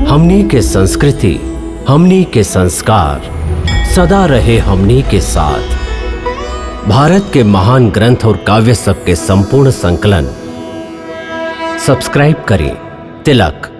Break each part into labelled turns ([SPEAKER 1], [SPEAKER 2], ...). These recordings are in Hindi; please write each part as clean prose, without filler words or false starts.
[SPEAKER 1] हमनी के संस्कृति, हमनी के संस्कार सदा रहे हमनी के साथ। भारत के महान ग्रंथ और काव्य सब के संपूर्ण संकलन सब्सक्राइब करें तिलक।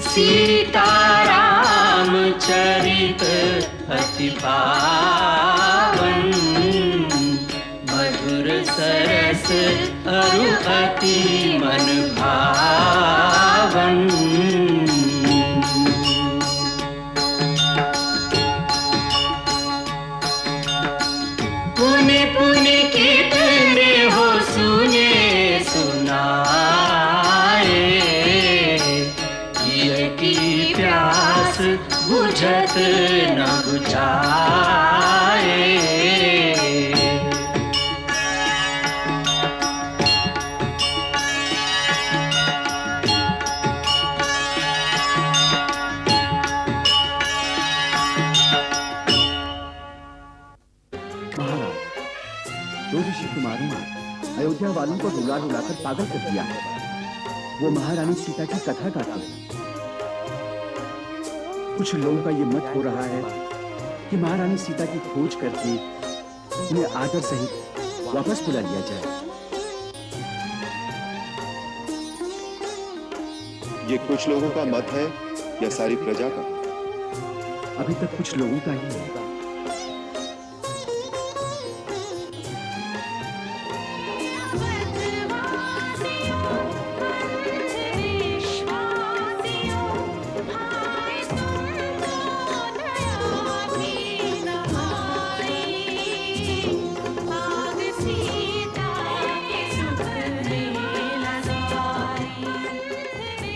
[SPEAKER 2] सीताराम चरित अति पावन, मधुर सरस अरु अति मन भावन। पुनि पुनि कितने हो सुने सुनाए, की प्यास बुझत न बुझाए।
[SPEAKER 3] महाराज, दो ऋषि कुमारों ने अयोध्या वालों को रुला रुलाकर पागल कर दिया है। वो महारानी सीता की कथा गाते हैं। कुछ लोगों का ये मत हो रहा है कि महारानी सीता की खोज करके उन्हें आदर सहित वापस बुला लिया जाए।
[SPEAKER 4] ये कुछ लोगों का मत है या सारी प्रजा का?
[SPEAKER 3] अभी तक कुछ लोगों का ही है।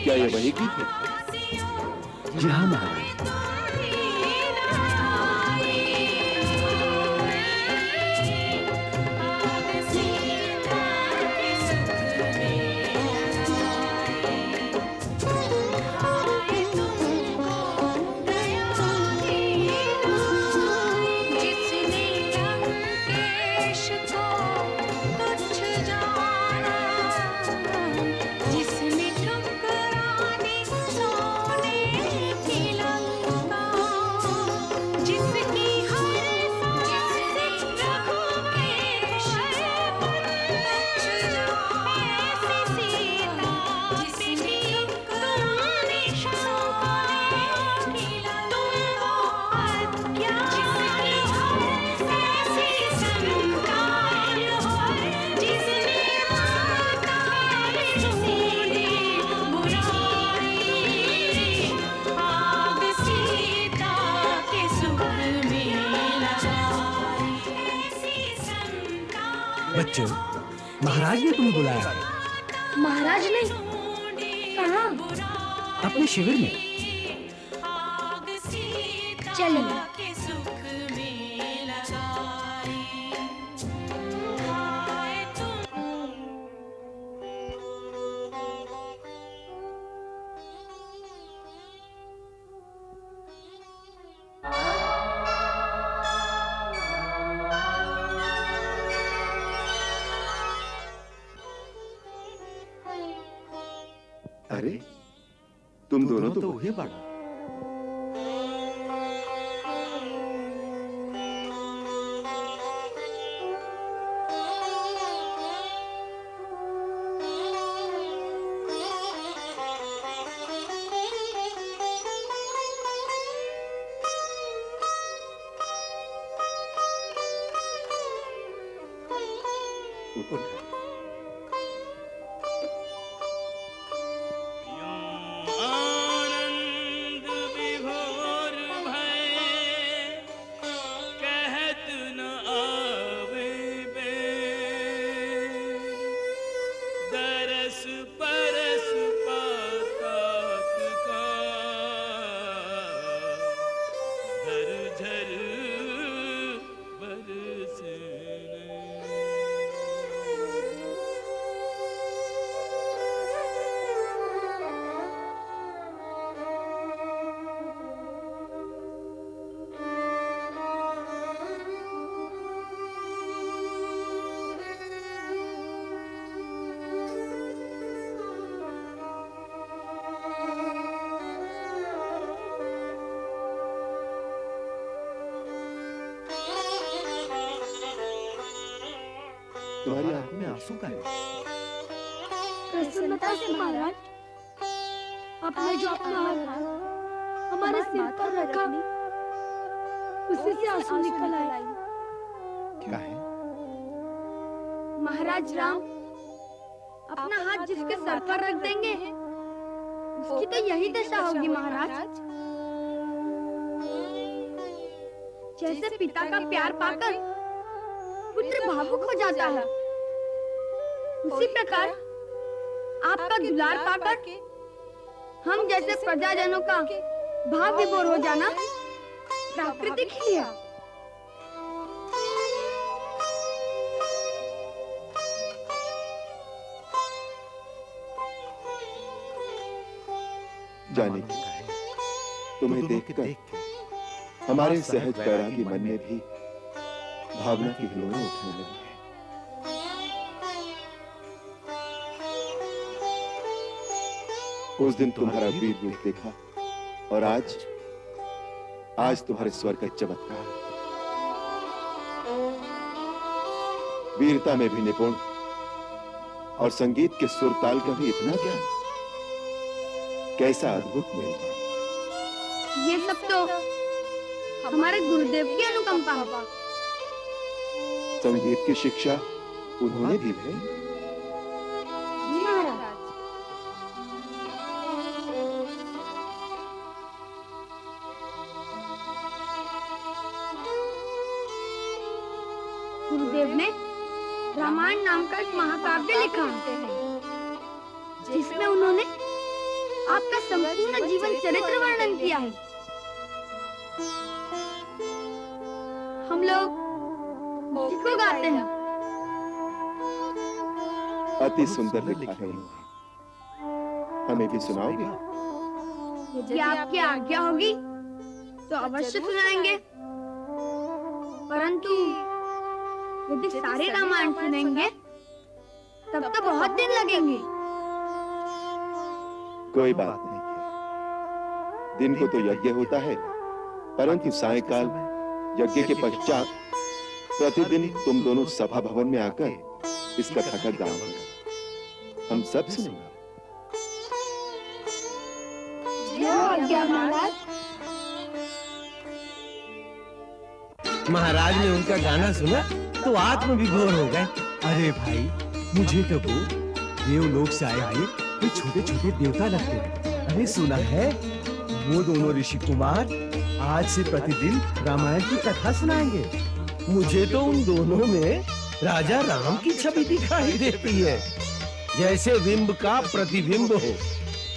[SPEAKER 4] क्या ये वही गीत है?
[SPEAKER 3] जी हाँ महाराज।
[SPEAKER 5] बच्चों, महाराज ने तुम्हें बुलाया है।
[SPEAKER 6] महाराज ने? कहाँ?
[SPEAKER 5] अपने शिविर में।
[SPEAKER 6] चलिए।
[SPEAKER 4] अरे, तुम दोनों तो हुए बड़ा।
[SPEAKER 2] झर बरसने।
[SPEAKER 4] तुम्हारी आंखों में आंसू का है।
[SPEAKER 6] प्रसन्नता से महाराज, आपने जो अपना हाथ हमारे सिर पर रखा, उसी से आंसू निकल आए।
[SPEAKER 4] क्या है?
[SPEAKER 6] महाराज राम अपना हाथ जिसके सर पर रख देंगे, उसकी तो यही दशा होगी महाराज। जैसे पिता का प्यार पाकर पुत्र भावुक हो जाता है, उसी प्रकार आपका दुलार पाकर हम जैसे प्रजाजनों का भाव विभोर हो जाना प्राकृतिक ही है।
[SPEAKER 4] जाने तुम्हें देखकर हमारे सहज बैरागी मन में भी भावना की हिलोरें उठने लगी है। उस दिन तुम्हारा वीर रूप देखा और आज तुम्हारे स्वर का चमत्कार। वीरता में भी निपुण और संगीत के सुर ताल का भी इतना ज्ञान, कैसा अद्भुत मेल।
[SPEAKER 6] ये सब तो हमारे गुरुदेव की अनुकंपा है।
[SPEAKER 4] संगीत की शिक्षा उन्होंने दी है।
[SPEAKER 6] जी महाराज। गुरुदेव ने रामायण नाम का एक महाकाव्य लिखा है, जिसमें उन्होंने आपका संपूर्ण जीवन चरित्र वर्णन किया है। हम लोग इसको गाते हैं।
[SPEAKER 4] अति सुंदर लिखा है उन्होंने। हमें भी सुनाओगे?
[SPEAKER 6] यदि आपकी आज्ञा होगी तो अवश्य सुनाएंगे, परंतु यदि सारे रामायण सुनेंगे तब तो बहुत दिन लगेंगे।
[SPEAKER 4] कोई बात नहीं है। दिन को तो यज्ञ होता है, परंतु सायंकाल यज्ञ के पश्चात प्रतिदिन तुम दोनों सभा भवन में आकर इस कथा का गान करो। हम सब सुनेंगे।
[SPEAKER 5] महाराज ने उनका गाना सुना तो आत्म विभोर हो गए। अरे भाई, मुझे तो वो देवलोक से आए हुए कोई छोटे छोटे देवता लगते हैं। अरे सुना है वो दोनों ऋषि कुमार आज से प्रतिदिन रामायण की कथा सुनाएंगे। मुझे तो उन दोनों में राजा राम की छवि दिखाई देती है, जैसे बिंब का प्रतिबिंब हो।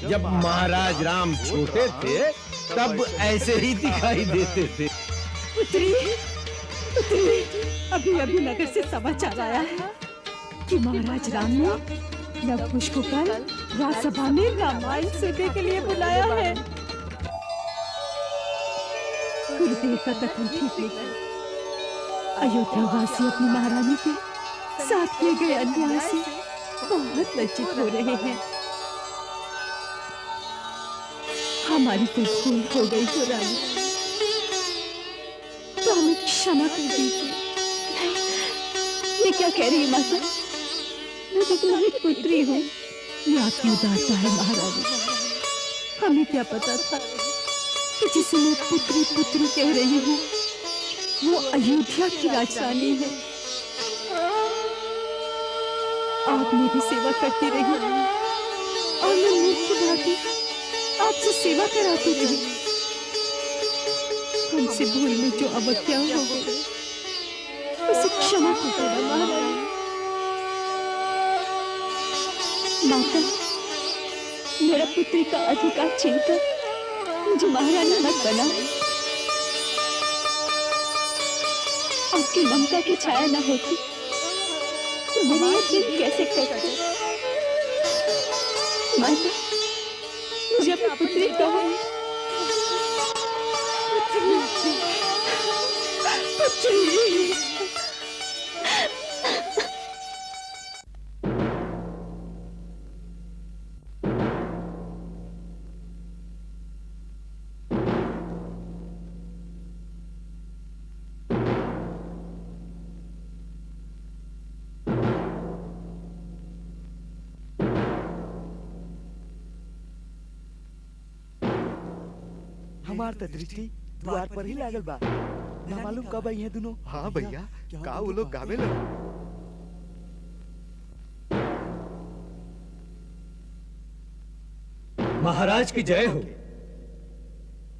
[SPEAKER 5] जब महाराज राम छोटे थे तब ऐसे ही दिखाई देते थे।
[SPEAKER 7] पुत्री, पुत्री, अभी नगर से समाचार आया है कि महाराज राम ने लवकुश को कल राजसभा में रामायण सुनने के लिए बुलाया है। गुरुदेव का कथन ठीक है। अयोध्या वासी अपनी महारानी के साथ किए गए अन्याय से बहुत लज्जित हो रहे हैं। हमारी तो भूल हो गई हो रानी, तो हमें क्षमा कर दीजिए। ये क्या कह रही है माता? मैं तो तुम्हारी पुत्री हूँ। ये आपकी उदारता है महारानी। हमें क्या पता था कि जिसे मैं पुत्री पुत्री कह रही हूँ वो अयोध्या की राजरानी है। आप मेरी सेवा करती रही और मैं मुक्त भागी आपसे सेवा कराती रही। हमसे भूल में जो अवज्ञा हो गई उसे क्षमा कर देना महारानी। माता, मेरा पुत्री का अधिकार छीनकर मुझे महारानी मत बना। आपकी ममता की छाया न होती तो मेरे ये दिन कैसे कटते। माता, मुझे अपनी पुत्री कहो। पुत्री।
[SPEAKER 5] हमार त दृष्टि द्वार पर ही लागल बा। ना मालूम कब आई है दोनों।
[SPEAKER 8] हाँ भैया, का वो लोग गावे लगे।
[SPEAKER 9] महाराज की जय हो।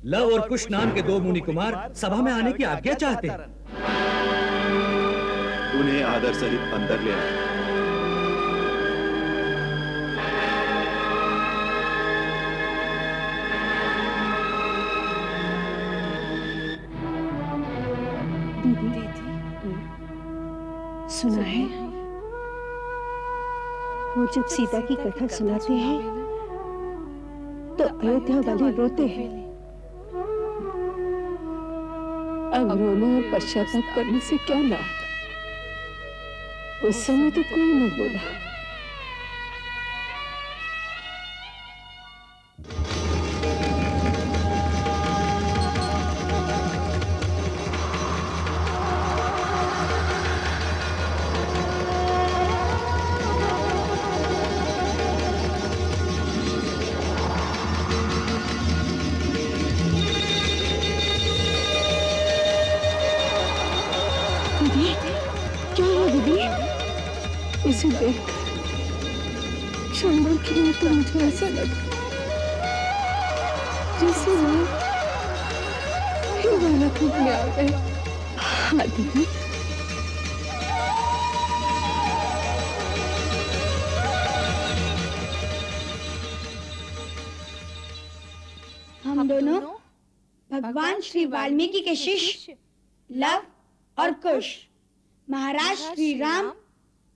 [SPEAKER 9] लव और कुश नाम के दो मुनि कुमार सभा में आने की आज्ञा चाहते हैं।
[SPEAKER 4] उन्हें आदर सहित अंदर ले आए।
[SPEAKER 7] सुना है वो जब सीता की कथा सुनाते हैं तो अयोध्या वाले रोते हैं। अब रोना और पश्चाताप करने से क्या लाभ? उस समय तो कोई न बोला। इसे देख शंबर की में तो मुझे ऐसा लगा जैसे मैं हिमालय में आ गए। हाँ दीदी,
[SPEAKER 6] हम दोनों भगवान श्री वाल्मीकि के शिष्य लव और कुश महाराज श्री राम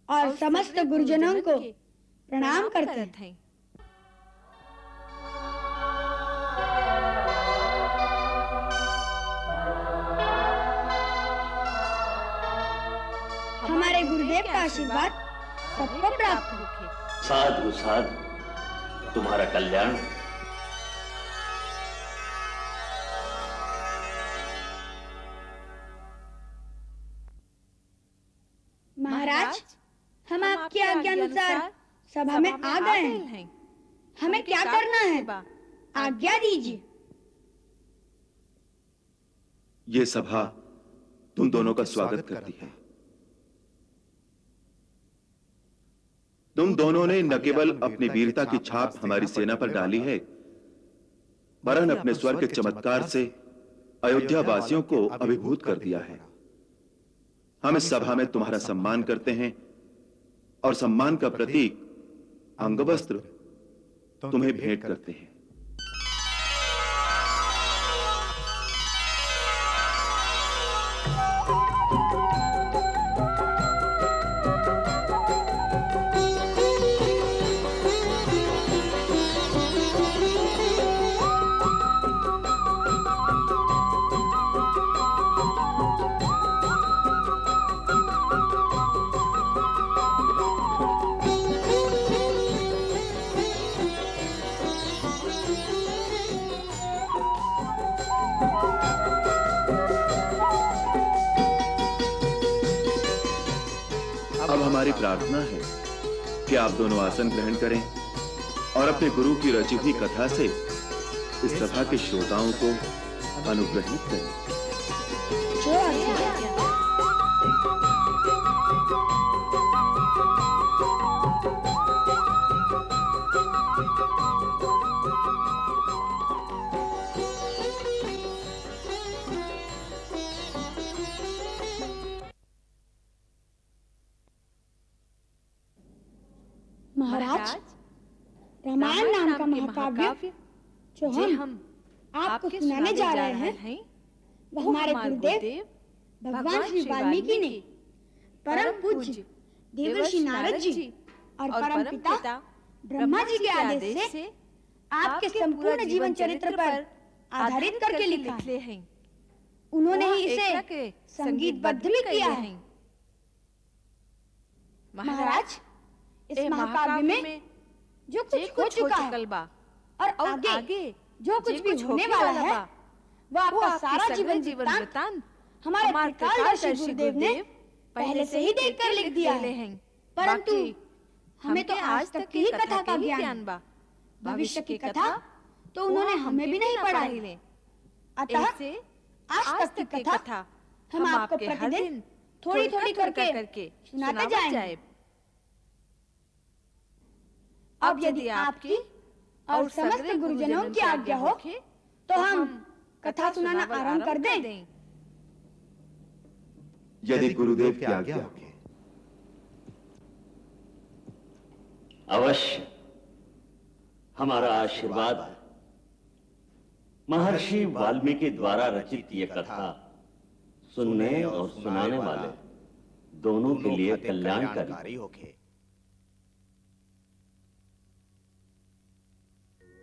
[SPEAKER 6] और समस्त गुरुजनों को प्रणाम करते हैं। हमारे गुरुदेव का आशीर्वाद सबको प्राप्त हो।
[SPEAKER 10] साधु साधु, तुम्हारा कल्याण।
[SPEAKER 6] महाराज, हम आपकी आज्ञा अनुसार सभा में आ गए हैं। हमें क्या करना है, आज्ञा दीजिए।
[SPEAKER 4] ये सभा तुम दोनों का स्वागत करती है। तुम दोनों ने न केवल अपनी वीरता की छाप हमारी सेना पर डाली है, वरन अपने स्वर के चमत्कार से अयोध्या वासियों को अभिभूत कर दिया है। हम इस सभा में तुम्हारा सम्मान करते हैं और सम्मान का प्रतीक अंगवस्त्र तुम्हें भेंट करते हैं। अब हमारी प्रार्थना है कि आप दोनों आसन ग्रहण करें और अपने गुरु की रची हुई कथा से इस सभा के श्रोताओं को अनुग्रहित करें।
[SPEAKER 6] महाराज, रामायण नाम का महाकाव्य जो हम आपको सुनाने जा रहे हैं, वह हमारे गुरुदेव भगवान श्री वाल्मीकि ने परम पूज्य देवर्षि नारद जी और परम पिता ब्रह्मा जी के आदेश से आपके संपूर्ण जीवन चरित्र पर आधारित करके लिखे हैं। उन्होंने ही इसे संगीतबद्ध भी किया है। महाराज, इस महाकाव्य में जो कुछ हो चुका है और आगे जो कुछ भी होने वाला है, वो आपका सारा जीवन वृत्तांत हमारे त्रिकालदर्शी गुरुदेव ने पहले से ही देखकर लिख दिया है। परंतु हमें तो आज तक की ही कथा का ज्ञान बा, भविष्य की कथा तो उन्होंने हमें भी नहीं पढ़ाई। अतः आज तक की कथा हम आपको प्रतिदिन थोड़ी थोड़ी करके सुनाते जाएंगे। अब यदि आपकी और समस्त गुरुजनों की आज्ञा हो तो हम कथा सुनाना आरंभ कर दें।
[SPEAKER 4] यदि गुरुदेव की आज्ञा हो।
[SPEAKER 10] अवश्य, हमारा आशीर्वाद है। महर्षि वाल्मीकि द्वारा रचित ये कथा सुनने और सुनाने वाले दोनों के लिए कल्याणकारी होगी।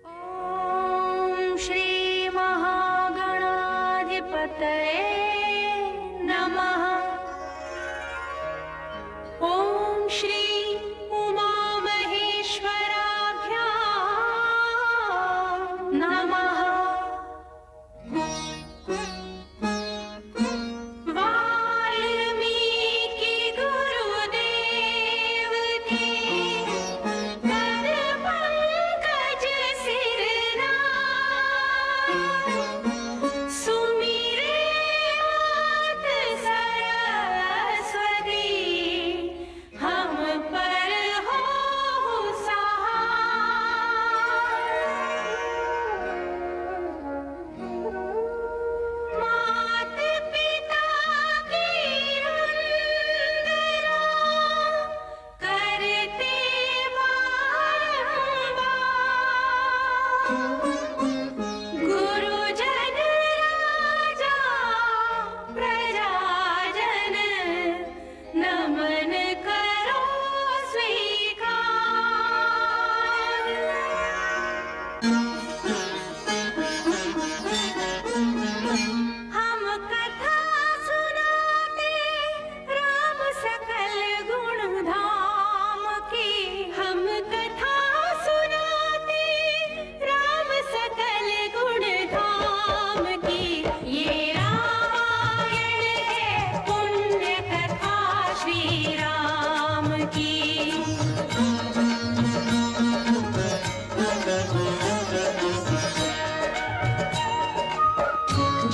[SPEAKER 2] ओम श्री महागणाधिपतये नमः। ओम श्री उमा महेश्वराभ्यां नमः। वाल्मीकि गुरुदेव के पद पंकज सिरनाम, सुमिरे नाथ सरस्वती, हम पर हो सहाय। मात पिता की वंदना करते बारंबार, गुरुजन राजा प्रजाजन, नमन करो स्वीकार। हम कथा सुनाते राम सकल गुण धाम की, हम कथा सुनाते राम सकल गुण धाम की। ये रामायण है पुण्य कथा श्री राम की।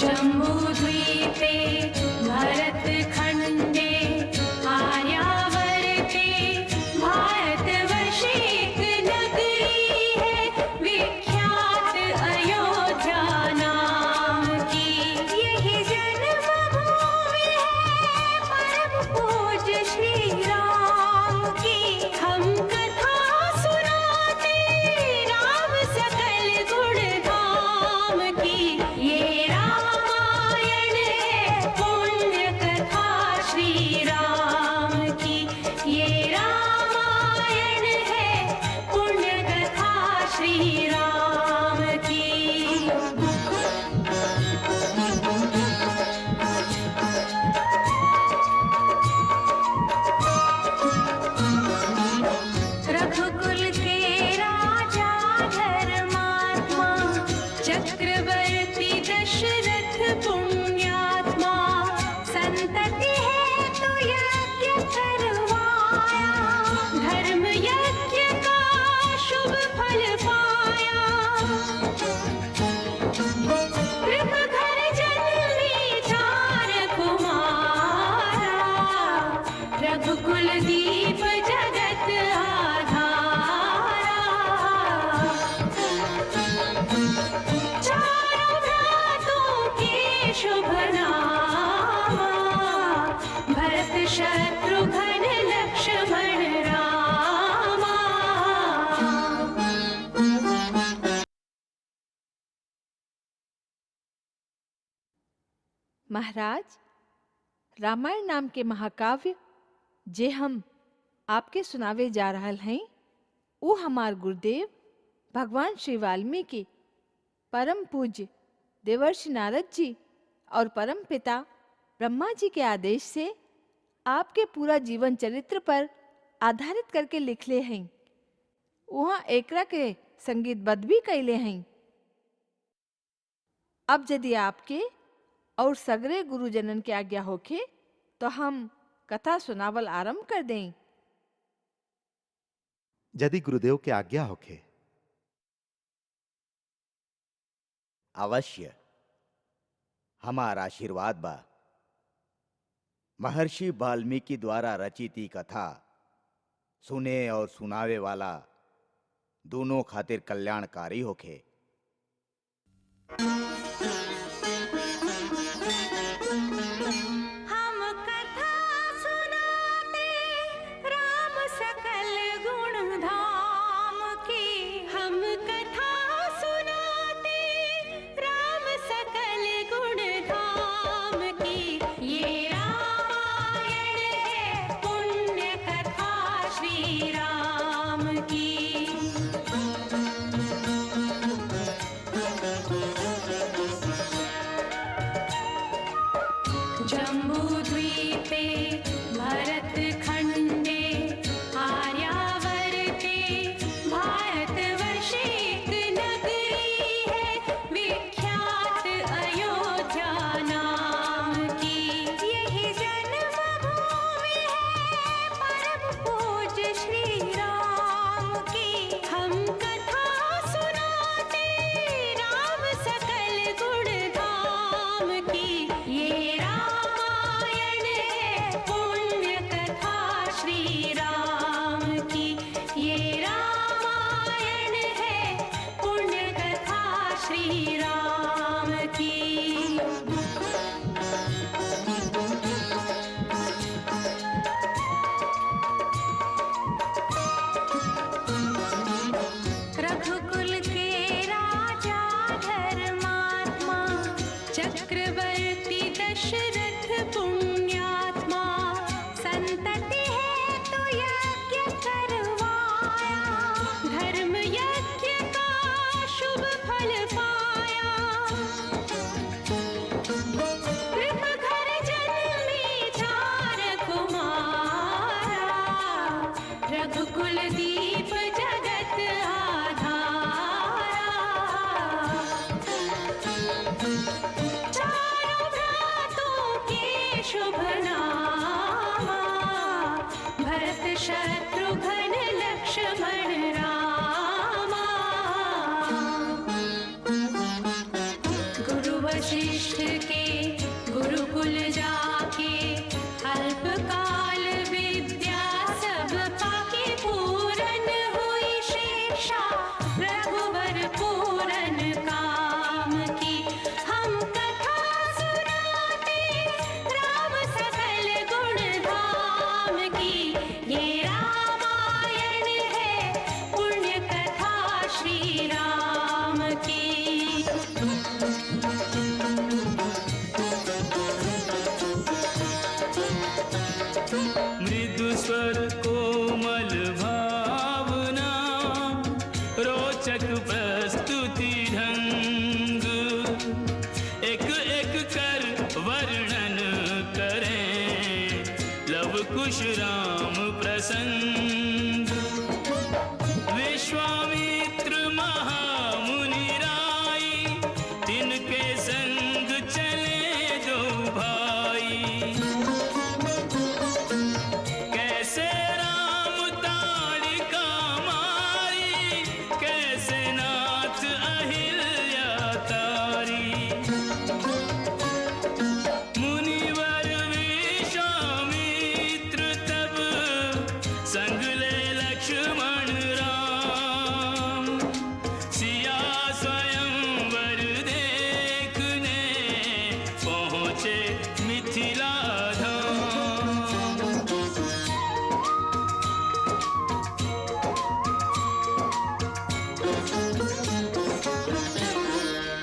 [SPEAKER 2] जम्बूद्वीपे भरत खंडे आर्यावर्ते भारतवर्षे एक नगरी है विख्यात अयोध्या नाम की। यही जन्मभूमि है परम पूज्य श्री राम की। हम कथा सुनाते राम सकल गुण धाम की। ये रामायण है पुण्य कथा श्री राम की। ये रामायण है पुण्य कथा श्री राम की। रघुकुल के राजा धर्मात्मा, चक्रवर्ती दशरथ पुण्यात्मा, संतति है तो यज्ञ करवाया, धर्म यज्ञ का शुभ फल पाया। कृप घर जन्मी चार कुमारा, रघुकुल दीप जगत आधारा। चारों भ्रातों के शुभ नामा, भरत शत्रुघ्न लक्ष्मण रामा।
[SPEAKER 11] महाराज,
[SPEAKER 7] रामायण नाम के महाकाव्य जे हम आपके सुनावे जा रहल हैं, वो हमार गुरुदेव भगवान श्री वाल्मीकि, परम पूज्य देवर्षि नारद जी और परम पिता ब्रह्मा जी के आदेश से आपके पूरा जीवन चरित्र पर आधारित करके लिखले हैं। वहाँ एकरा के संगीतबद्ध भी कैले हैं। अब यदि आपके और सगरे गुरुजनन की आज्ञा होखे तो हम कथा सुनावल आरंभ कर दें।
[SPEAKER 8] यदि गुरुदेव के आज्ञा होखे।
[SPEAKER 11] अवश्य, हमारा आशीर्वाद बा। महर्षि वाल्मीकि द्वारा रचित कथा सुने और सुनावे वाला दोनों खातिर कल्याणकारी होखे।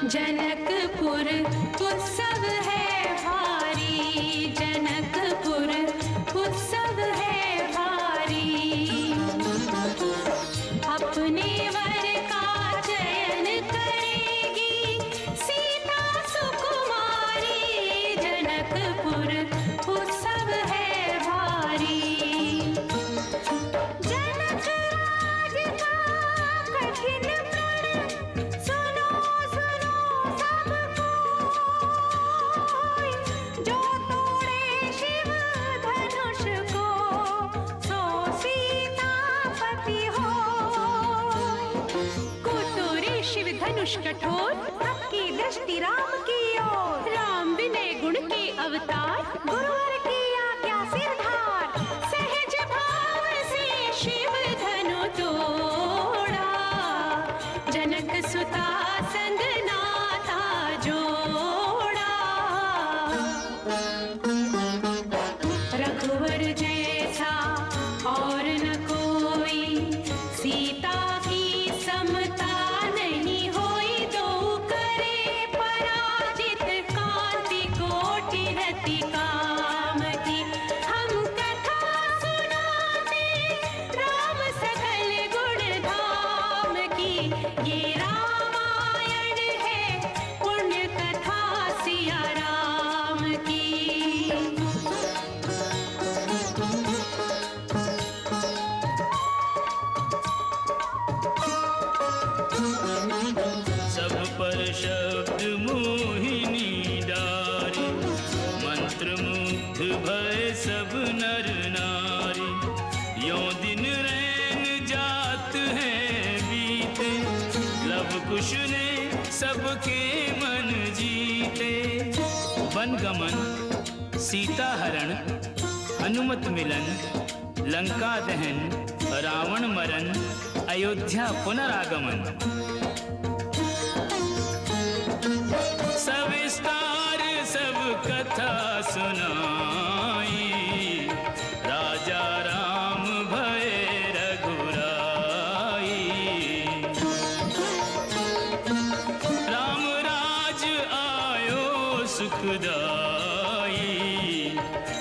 [SPEAKER 12] जनकपुर उत्सव है भारी, जनक धनुष कठोर, सबकी दृष्टि राम की ओर। राम विनय गुण के अवतार, गुरुवर की आज्ञा सिरधार। सहज भाव से शिव धनु तोड़ा, जनक सुता संग नाता जोड़ा। रघुवर जैसा और न कोई, सीता की समता नहीं होई। दो करे पराजित, कांति कोटि रति काम की। हम कथा सुनाते राम सकल गुण धाम की। ये रामायण है पुण्य कथा सिया राम की।
[SPEAKER 2] सब पर शब्द मोहिनी डारी, मंत्र मुग्ध भय सब नर नारी। यों दिन रैन जात है बीते, लव कुश ने सबके मन जीते। वन गमन, सीता हरण, हनुमत मिलन, लंका दहन, रावण मरण, अयोध्या पुनरागमन। सविस्तार सब कथा सुनाई, राजा राम भय रघुराई। राम राज आयो सुखदाई,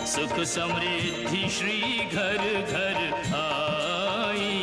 [SPEAKER 2] सुख समृद्धि श्री घर घर आई।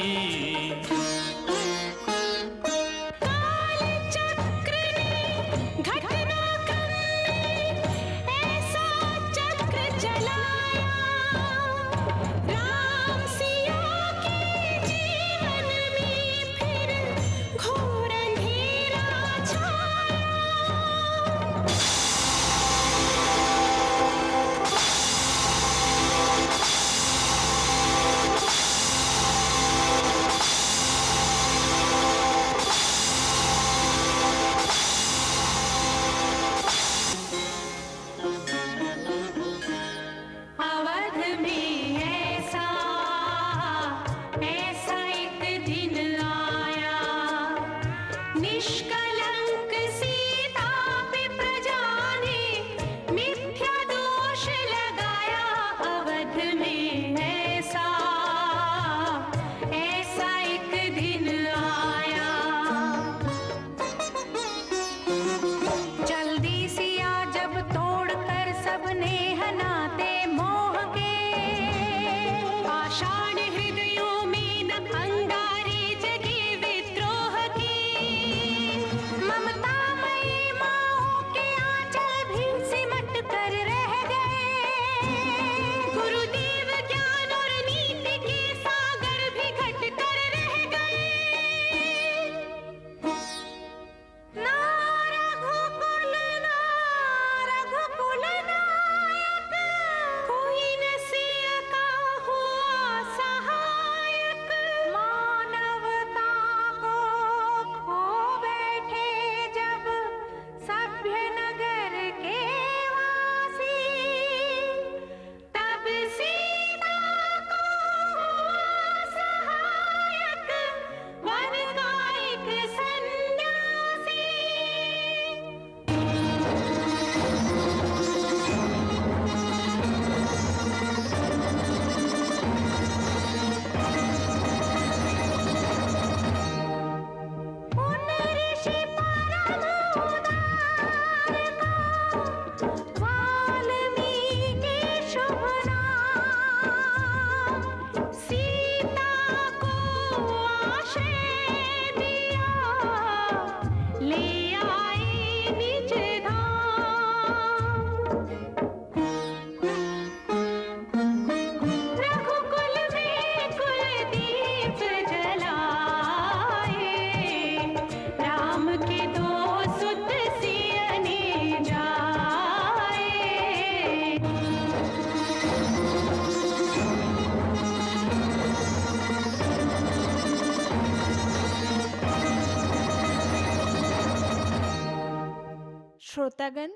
[SPEAKER 7] श्रोतागण,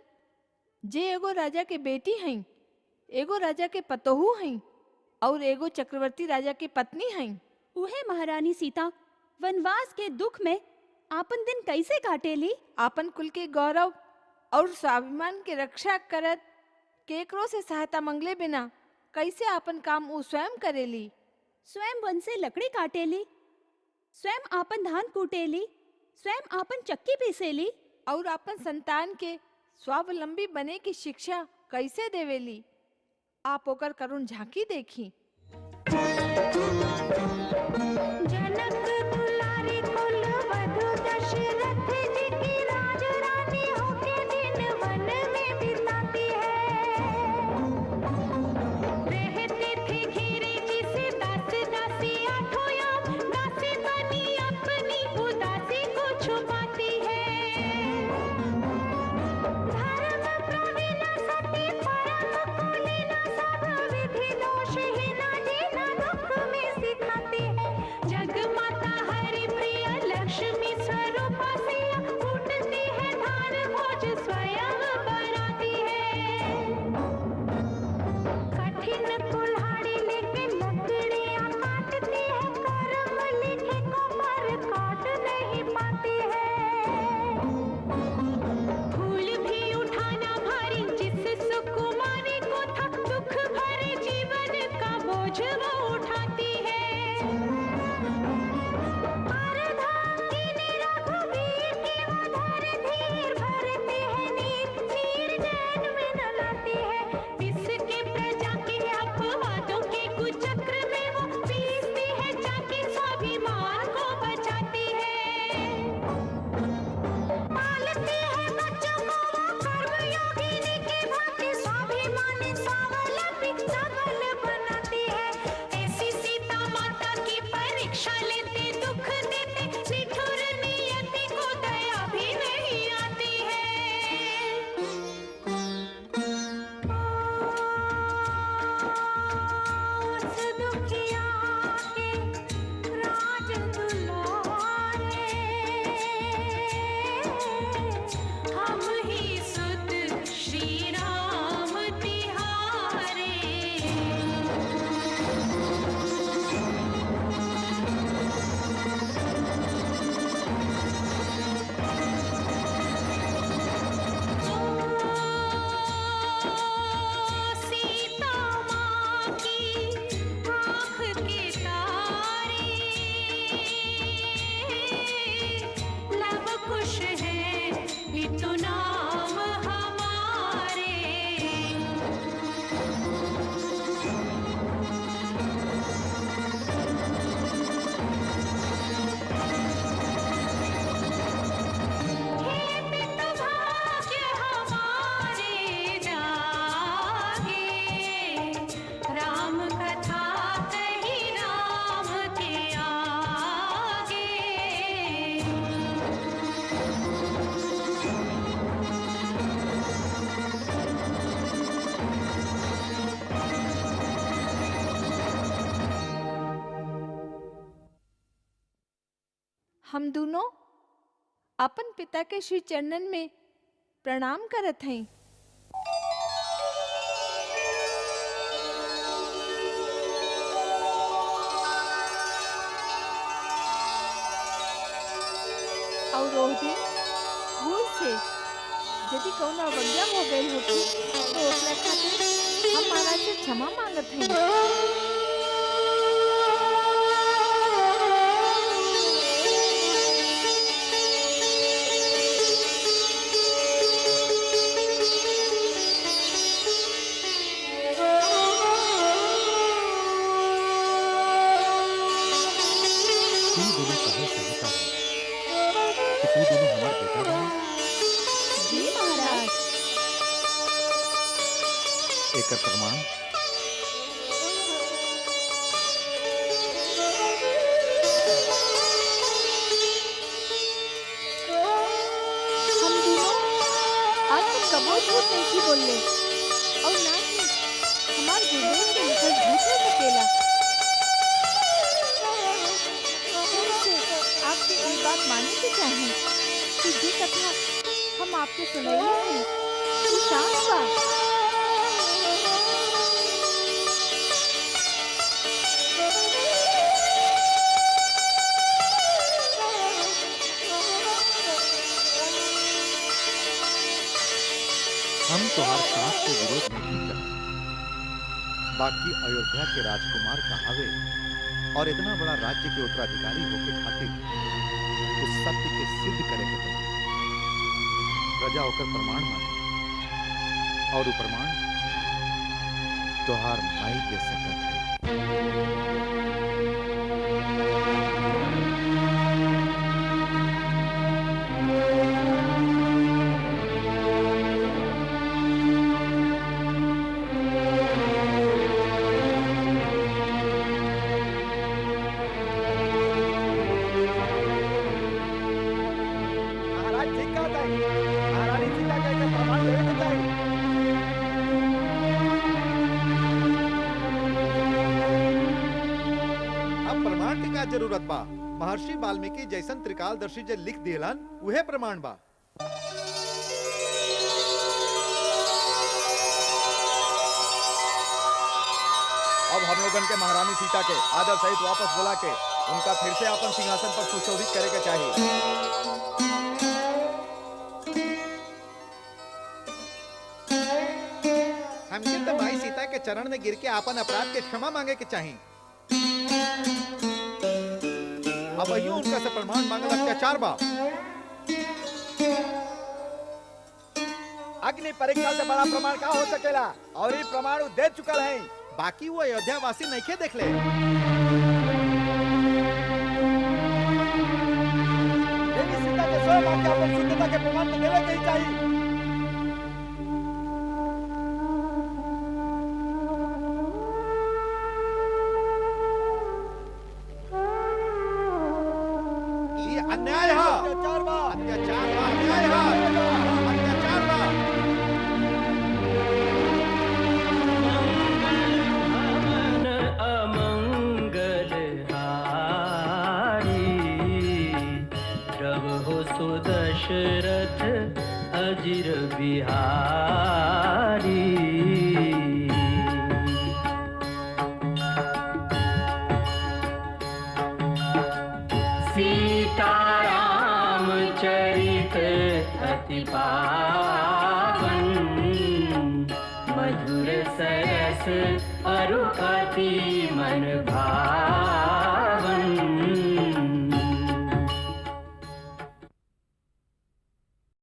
[SPEAKER 7] जे एगो राजा के बेटी हैं, एगो राजा के पतोहू हैं और एगो चक्रवर्ती राजा की पत्नी हैं।
[SPEAKER 13] उहे महारानी सीता वनवास के दुख में आपन दिन कैसे काटेली?
[SPEAKER 7] आपन कुल के गौरव और स्वाभिमान के रक्षा करत केकरो से सहायता मंगले बिना कैसे आपन काम उ स्वयं करेली।
[SPEAKER 13] स्वयं वन से लकड़ी काटेली, स्वयं आपन धान कूटेली, स्वयं आपन चक्की पीसेली
[SPEAKER 7] और आपन संतान के स्वावलंबी बने की शिक्षा कैसे देवेली। आप ओकर करुण झांकी देखी।
[SPEAKER 12] जनक दुलारी कुल वधु दशरथ जी की राज रानी होके दिन वन में बिताती है। रहती थी घिरी जी से दास दासी आठों याम, दासी बनी अपनी उदासी को छुपाती है। धर्म प्रवीण सती परम कुलीन सब विधि दोषहीन जीना दुख में सिखाती है। जग माता हरि प्रिय लक्ष्मी स्वरूप सिया फूटती है धान भोज स्वयं बनाती है। कठिन कुल्हाड़ी लेके लकड़ियां काटती है, कर्म लिखे को पर काट नहीं पाती है। फूल भी उठाना भारी जिस सुकुमारी को था, दुख भरे जीवन का बोझ वो उठाती है। अर्धांगिनी रघुवीर की वो धर धीर भरती है नीर, नीर जैन में न लाती है। इसके प्रजा के अपवादों के कुचक्र में वो पीसती है, जाके स्वाभिमान को बचाती है। पालती है बच्चों को वो कर्मयोगिनी की भांति, स्वाभिमानी स्वावलंबी सबल बनाती है। ऐसी सीता माता की परीक्षा लेते दुख देते, निठुर नियति को दया भी नहीं आती है। उस दुखिया के राज दुलारे, हम ही सुत श्री राम तिहारे। सीता माँ की आँख के तारे, लव कुश है पितु नाम हमारे। हे पितु भाग्य हमारे जागे, राम कथा कही राम के आगे।
[SPEAKER 7] हम दोनों अपन पिता के श्री चरणन में प्रणाम करत हैं। और वो दिन भूल से यदि कौनो अवज्ञा हो गई होगी तो ओकरा खातिर हम महाराज से क्षमा मांगत हैं।
[SPEAKER 8] तू दोनों कहे सहता है कि तू दोनों हमार बेटा बने।
[SPEAKER 13] जी महाराज।
[SPEAKER 8] एकर प्रमाण
[SPEAKER 7] हम दोनों आज तक कबो झूठ नहीं बोले और ना ही हमार गुरुदेव के लिखल झूठ हो सकेला। फिर से आपकी ये बात मानने की चाहिए कि ये कथा हम
[SPEAKER 14] हम आपके सुनैये हैं। तू शांत बा।
[SPEAKER 8] हम तुम्हार साथ के विरोध नहीं करते, बाकी अयोध्या के राजकुमार कहावे और इतना बड़ा राज्य के उत्तराधिकारी होके खातिर उस सत्य के सिद्ध करे के पड़े। प्रजा होकर प्रमाण माने और वो प्रमाण तोहार माई के सकत है।
[SPEAKER 15] जरूरत बा। महर्षि वाल्मीकि जैसन त्रिकालदर्शी जे लिख दिलन उहे प्रमाण बा। अब हम लोगन के महारानी सीता के आदर सहित वापस बुला के उनका फिर से अपन सिंहासन पर सुशोभित करे के चाहिए। हमके तो माई सीता के चरण में गिर के अपन अपराध के क्षमा मांगे के चाहिए। अब अयो उनका से प्रमाण मांगल अत्याचार बा।
[SPEAKER 11] अग्नि परीक्षा से बड़ा प्रमाण का हो सकेला और ये प्रमाण दे चुकल है।
[SPEAKER 15] बाकी वो अयोध्या वासी नहीं के देख ले।
[SPEAKER 11] देवी सीता के स्वयं आके अपन शुद्धता के प्रमाण तो देवे के ही चाहिए।
[SPEAKER 15] अन्याय है, अत्याचार बा, अन्याय है, अत्याचार बा।
[SPEAKER 2] अमंगल हारी जब हो सुदशरथ अजिर बिहारी। सीताराम चरित अति पावन मधुर सरस अरु अति मन भावन।